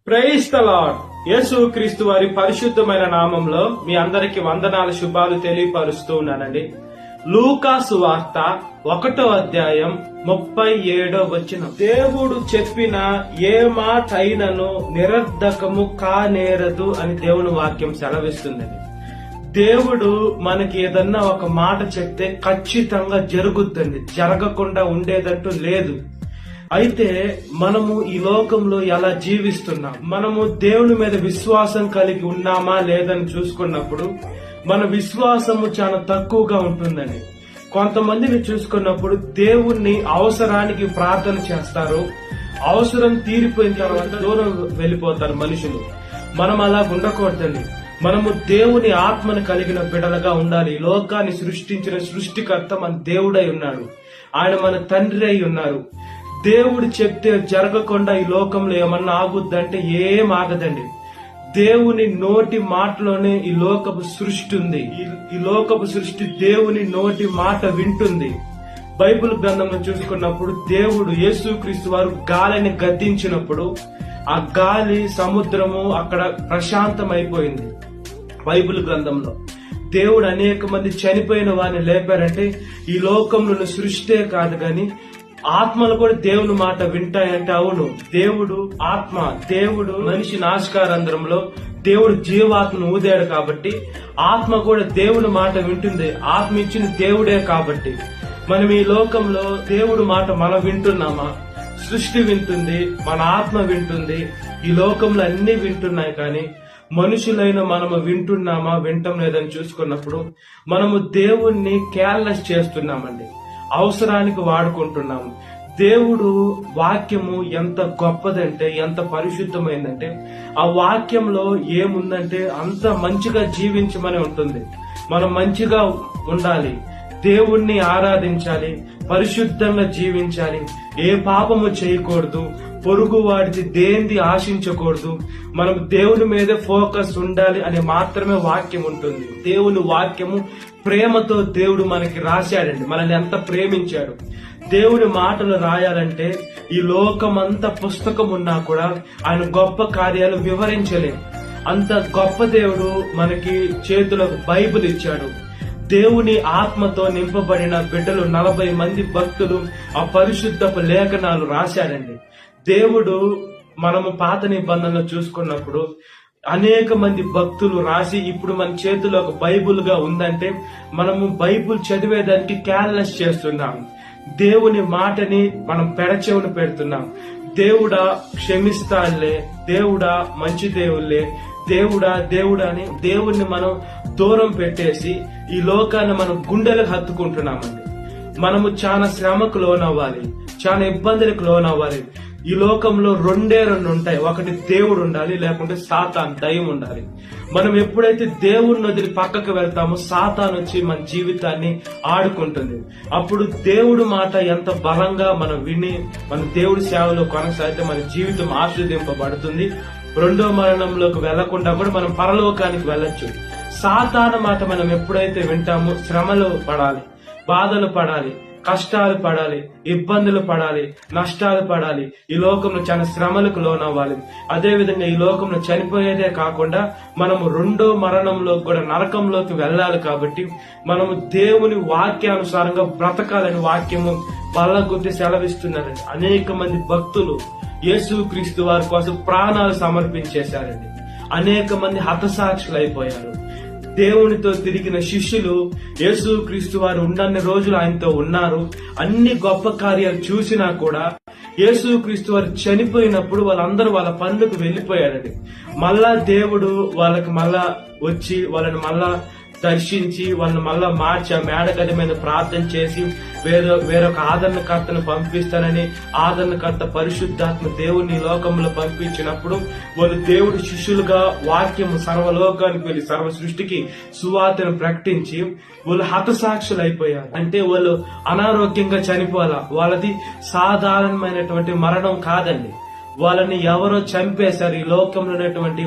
Praise the lord. యేసు క్రీస్తు వారి పరిశుద్ధమైన నామంలో మీ అందరికి వందనాల శుభాలు తెలియపరుస్తూ ఉన్నానండి. లూకా సువార్త 1వ అధ్యాయం 37వ వచనం. దేవుడు చెప్పిన ఏ మాట అయినను నిరర్ధకము కానేరదు అని దేవుని వాక్యం సెలవిస్తుందండి. దేవుడు మనకి ఏదన్నా ఒక మాట చెప్తే ఖచ్చితంగా జరుగుద్దండి, జరగకుండా ఉండేదంటూ లేదు. అయితే మనము ఈ లోకంలో ఎలా జీవిస్తున్నాం, మనము దేవుని మీద విశ్వాసం కలిగి ఉన్నామా లేదని చూసుకున్నప్పుడు మన విశ్వాసము చాలా తక్కువగా ఉంటుందండి. కొంతమందిని చూసుకున్నప్పుడు దేవుణ్ణి అవసరానికి ప్రార్థన చేస్తారు, అవసరం తీరిపోయిన తర్వాత దూరం వెళ్ళిపోతారు మనుషులు. మనం అలా ఉండకూడదండి. మనము దేవుని ఆత్మను కలిగిన బిడ్డలుగా ఉండాలి. ఈ లోకాన్ని సృష్టించిన సృష్టికర్త మన దేవుడై ఉన్నాడు, ఆయన మన తండ్రి అయి ఉన్నారు. దేవుడు చెప్తే జరగకుండా ఈ లోకంలో ఏమన్నా ఆగుద్దంటే ఏం ఆగదండి. దేవుని నోటి మాటలోనే ఈ లోకపు సృష్టి ఉంది. ఈ లోకపు సృష్టి దేవుని నోటి మాట వింటుంది. బైబిల్ గ్రంథంలో చూసుకున్నప్పుడు దేవుడు యేసుక్రీస్తు వారు గాలిని గద్దించినప్పుడు ఆ గాలి సముద్రము అక్కడ ప్రశాంతమైపోయింది. బైబిల్ గ్రంథంలో దేవుడు అనేక మంది చనిపోయిన వారిని లేపారంటే ఈ లోకంలో సృష్టే కాదు గాని ఆత్మలు కూడా దేవుని మాట వింటాయంటే అవును, దేవుడు ఆత్మ. దేవుడు మనిషి నాశకారంధ్రంలో దేవుడు జీవాత్మను ఊదాడు కాబట్టి ఆత్మ కూడా దేవుని మాట వింటుంది. ఆత్మ ఇచ్చిన దేవుడే కాబట్టి మనం ఈ లోకంలో దేవుడు మాట మనం వింటున్నామా? సృష్టి వింటుంది, మన ఆత్మ వింటుంది, ఈ లోకంలో అన్ని వింటున్నాయి. కానీ మనుషులైన మనము వింటున్నామా వింటం లేదని చూసుకున్నప్పుడు మనము దేవుణ్ణి కేర్లెస్ చేస్తున్నామండి, అవసరానికి వాడుకుంటున్నాము. దేవుడు వాక్యము ఎంత గొప్పదంటే, ఎంత పరిశుద్ధమైందంటే ఆ వాక్యంలో ఏముందంటే అంత మంచిగా జీవించమని ఉంటుంది. మనం మంచిగా ఉండాలి, దేవుణ్ణి ఆరాధించాలి, పరిశుద్ధంగా జీవించాలి, ఏ పాపము చేయకూడదు, పొరుగు వాడిది దేంది ఆశించకూడదు, మనం దేవుని మీద ఫోకస్ ఉండాలి అని మాత్రమే వాక్యం ఉంటుంది. దేవుని వాక్యము ప్రేమతో దేవుడు మనకి రాశాడండి, మనల్ని ఎంత ప్రేమించాడు. దేవుడి మాటలు రాయాలంటే ఈ లోకమంతా పుస్తకం ఉన్నా కూడా ఆయన గొప్ప కార్యాలు వివరించలేం. అంత గొప్ప దేవుడు మనకి చేతులకు బైబిల్ ఇచ్చాడు. దేవుని ఆత్మతో నింపబడిన బిడ్డలు 40 మంది భక్తులు ఆ పరిశుద్ధపు లేఖనాలు రాశారండి. దేవుడు మనము పాత నిబంధనలు చూసుకున్నప్పుడు అనేక మంది భక్తులు రాసి ఇప్పుడు మన చేతిలో ఒక బైబుల్ గా ఉందంటే మనము బైబుల్ చదివేదానికి కేర్లెస్ చేస్తున్నాం. దేవుని మాటని మనం పెడచెవును పెడుతున్నాం. దేవుడా క్షమిస్తానులే, దేవుడా మంచి దేవుళ్ళే, దేవుడా దేవుడా అని దేవుణ్ణి మనం దూరం పెట్టేసి ఈ లోకాన్ని మనం గుండెలకు హత్తుకుంటున్నామండి. మనము చాలా శ్రమకు లోనవ్వాలి, చాలా ఇబ్బందులకు లోనవ్వాలి. ఈ లోకంలో రెండే ఉంటాయి, ఒకటి దేవుడు ఉండాలి, లేకుంటే సాతాన్ దయ్యం ఉండాలి. మనం ఎప్పుడైతే దేవుడిని వదిలి పక్కకు వెళ్తామో సాతాన్ వచ్చి మన జీవితాన్ని ఆడుకుంటుంది. అప్పుడు దేవుడి మాట ఎంత బలంగా మనం విని మన దేవుడి సేవలో కొనసాగితే మన జీవితం ఆశీర్వదింపబడుతుంది. రెండో మరణంలోకి వెళ్లకుండా కూడా మనం పరలోకానికి వెళ్ళొచ్చు. సాతాను మాట మనం ఎప్పుడైతే వింటామో శ్రమలు పడాలి, బాధలు పడాలి, కష్టాలు పడాలి, ఇబ్బందులు పడాలి, నష్టాలు పడాలి, ఈ లోకంలో చాలా శ్రమలకు లోనవ్వాలి. అదే విధంగా ఈ లోకంలో చనిపోయేదే కాకుండా మనము రెండో మరణంలో కూడా నరకంలోకి వెళ్ళాలి. కాబట్టి మనము దేవుని వాక్యానుసారంగా బ్రతకాలని వాక్యము బల్లగుద్ది సెలవిస్తున్నారండి. అనేక మంది భక్తులు యేసుక్రీస్తు వారి కోసం ప్రాణాలు సమర్పించేశారండి. అనేక మంది హతసాక్షులు అయిపోయారు. దేవునితో తిరిగిన శిష్యులు యేసుక్రీస్తు వారు ఉన్నన్ని రోజులు ఆయనతో ఉన్నారు. అన్ని గొప్ప కార్యాలు చూసినా కూడా యేసుక్రీస్తు వారు చనిపోయినప్పుడు వాళ్ళందరూ వాళ్ళ పనులకు వెళ్లిపోయారండి. మళ్ళా దేవుడు వాళ్ళకి మళ్ళా వచ్చి వాళ్ళని మళ్ళా దర్శించి వాళ్ళని మళ్ళా మార్చి ఆ మేడగది మీద ప్రార్థన చేసి వేరొక ఆదరణకర్తను పంపిస్తానని ఆదరణకర్త పరిశుద్ధాత్మ దేవుని లోకంలో పంపించినప్పుడు వాళ్ళు దేవుడి శిష్యులుగా వాక్యము సర్వలోకానికి వెళ్లి సర్వ సృష్టికి సువార్తను ప్రకటించి వాళ్ళు హతసాక్షులు అయిపోయారు. అంటే వాళ్ళు అనారోగ్యంగా చనిపోవాలా, వాళ్ళది సాధారణమైనటువంటి మరణం కాదండి. వాళ్ళని ఎవరో చంపేశారు. ఈ లోకంలో ఉన్నటువంటి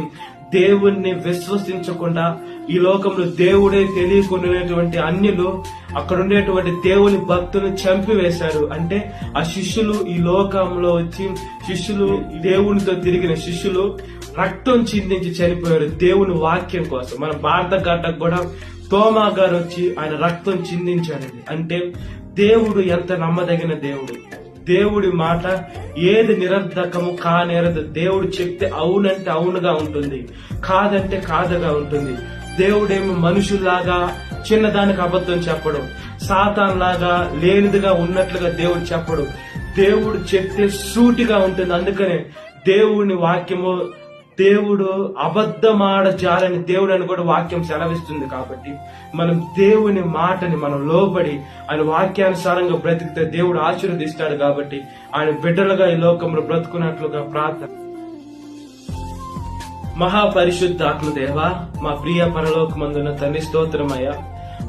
దేవుణ్ణి విశ్వసించకుండా ఈ లోకంలో దేవుడే తెలియకునేటువంటి అన్యులు అక్కడ ఉండేటువంటి దేవుని భక్తులను చంపివేశారు. అంటే ఆ శిష్యులు ఈ లోకంలో వచ్చి దేవునితో తిరిగిన శిష్యులు రక్తం చిందించి చనిపోయారు దేవుని వాక్యం కోసం. మన భారత గడ్డకు కూడా తోమా గారు వచ్చి ఆయన రక్తం చిందించారండి. అంటే దేవుడు ఎంత నమ్మదగిన దేవుడు. దేవుడి మాట ఏది నిరర్ధకము కానేరదు. దేవుడు చెప్తే అవునంటే అవునుగా ఉంటుంది, కాదంటే కాదుగా ఉంటుంది. దేవుడేమి మనుషుల్లాగా చిన్నదానికి అబద్ధం చెప్పడు, సాతాన్ లాగా లేనిదిగా ఉన్నట్లుగా దేవుడు చెప్పడు. దేవుడు చెప్తే సూటిగా ఉంటుంది. అందుకనే దేవుని వాక్యము దేవుడు అబద్ధమాడ జాలని దేవుడు అని కూడా వాక్యం సెలవిస్తుంది. కాబట్టి మనం దేవుని మాటని మనం లోబడి ఆయన వాక్యానుసారంగా బ్రతికితే దేవుడు ఆశీర్వదిస్తాడు. కాబట్టి ఆయన బిడ్డలుగా ఈ లోకంలో బ్రతుకున్నట్లుగా ప్రార్థన. మహాపరిశుద్ధాత్మ దేవా, మా ప్రియ పరలోకమందున్న తండ్రి స్తోత్రమయ్యా.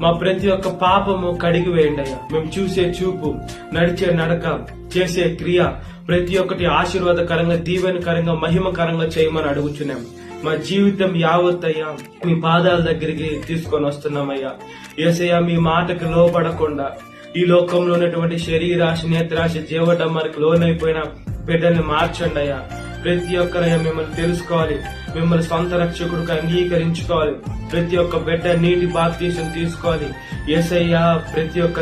మా ప్రతి ఒక్క పాపము కడిగి వేయండి అయ్యా. మేము చూసే చూపు, నడిచే నడక, చేసే క్రియ ప్రతి ఒక్కటి ఆశీర్వాదకరంగా, దీవెనకరంగా, మహిమకరంగా చేయమని అడుగుచున్నాం. మా జీవితం యావత్తయ్యా మీ పాదాల దగ్గరికి తీసుకొని వస్తున్నామయ్యా. యేసయ్యా, మీ మాటకు లోబడకుండా ఈ లోకంలో ఉన్నటువంటి శరీరాశ, నేత్రాశ, జీవడమ్మకి లోనైపోయిన బిడ్డల్ని మార్చండి అయ్యా. ప్రతి ఒక్కరయ్యా మిమ్మల్ని తెలుసుకోవాలి, మిమ్మల్ని సొంత రక్షకుడికి అంగీకరించుకోవాలి. ప్రతి ఒక్క బిడ్డ నీటి బాప్తీసం తీసుకోవాలి. యేసయ్యా, ప్రతి ఒక్క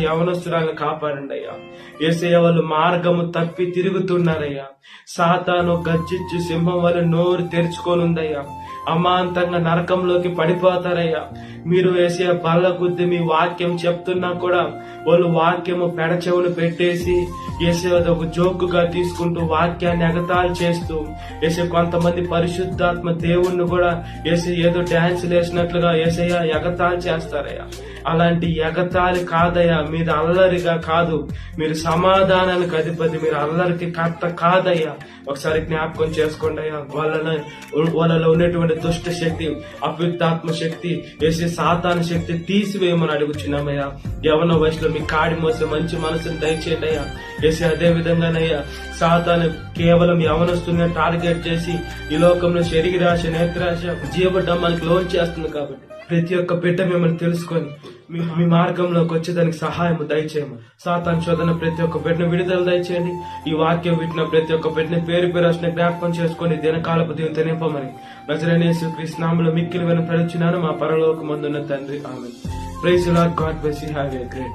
యవనస్తురాలను కాపాడండి అయ్యా. యేసయ్యా, వాళ్ళు మార్గము తప్పి తిరుగుతున్నారయ్యా. సాతాను గర్జించి సింహం వల్ల నోరు తెరుచుకోనుందయ్యా. అమాంతంగా నరకంలోకి పడిపోతారయ్యా. మీరు యేసయ్యా బల్ల గుద్ది మీ వాక్యం చెప్తున్నా కూడా వాళ్ళు వాక్యము పెడచెవులు పెట్టేసి యేసయ్యా ఒక జోకుగా తీసుకుంటూ వాక్యాన్ని ఎగతాళి చేస్తూ యేసయ్యా కొంతమంది పరిశుద్ధాత్మ దేవుణ్ణి కూడా యేసయ్యా ఏదో డాన్స్ వేసినట్లుగా యేసయ్యా ఎగతాళి చేస్తారయ్యా. అలాంటి ఎగతాళి కాదయ్యా. మీరు అల్లరిగా కాదు, మీరు సమాధానానికి అధిపతి, మీరు అల్లరికి కర్త కాదయ్యా. ఒకసారి జ్ఞాపకం చేసుకోండి అయ్యా. వాళ్ళలో ఉన్నటువంటి దుష్ట శక్తి, అపవిత్రాత్మ శక్తి, వేసే సాతాను శక్తి తీసివేయమని అడుగుచున్నామయ్యా. యవన వయసులో మీ కాడి మోసే మంచి మనసును దయచేయండి అయ్యా. వేసే అదే విధంగానయ్యా సాతాను కేవలం యవనస్తున్న టార్గెట్ చేసి ఈ లోకంలో శరీరాశ, నేత్రాశ, జీవడమ్మానికి లోన్ చేస్తుంది. కాబట్టి ప్రతి ఒక్క బిడ్డ మిమ్మల్ని తెలుసుకొని మీ మార్గంలోకి వచ్చేదానికి సహాయం దయచేయము. సాతాను శోధన ప్రతి ఒక్క బిడ్డను విడుదల దయచేయండి. ఈ వాక్యం వింటున్న ప్రతి ఒక్క బిడ్డని పేరు జ్ఞాపకం చేసుకుని దినకాలపు దీవెనతో నింపమని నజరేయుడైన యేసుక్రీస్తు నామములో మిక్కిలి వినపడుచున్నాను మా పరలోకమందున్న తండ్రి. ఆమేన్. Praise the Lord. God bless you. Have a great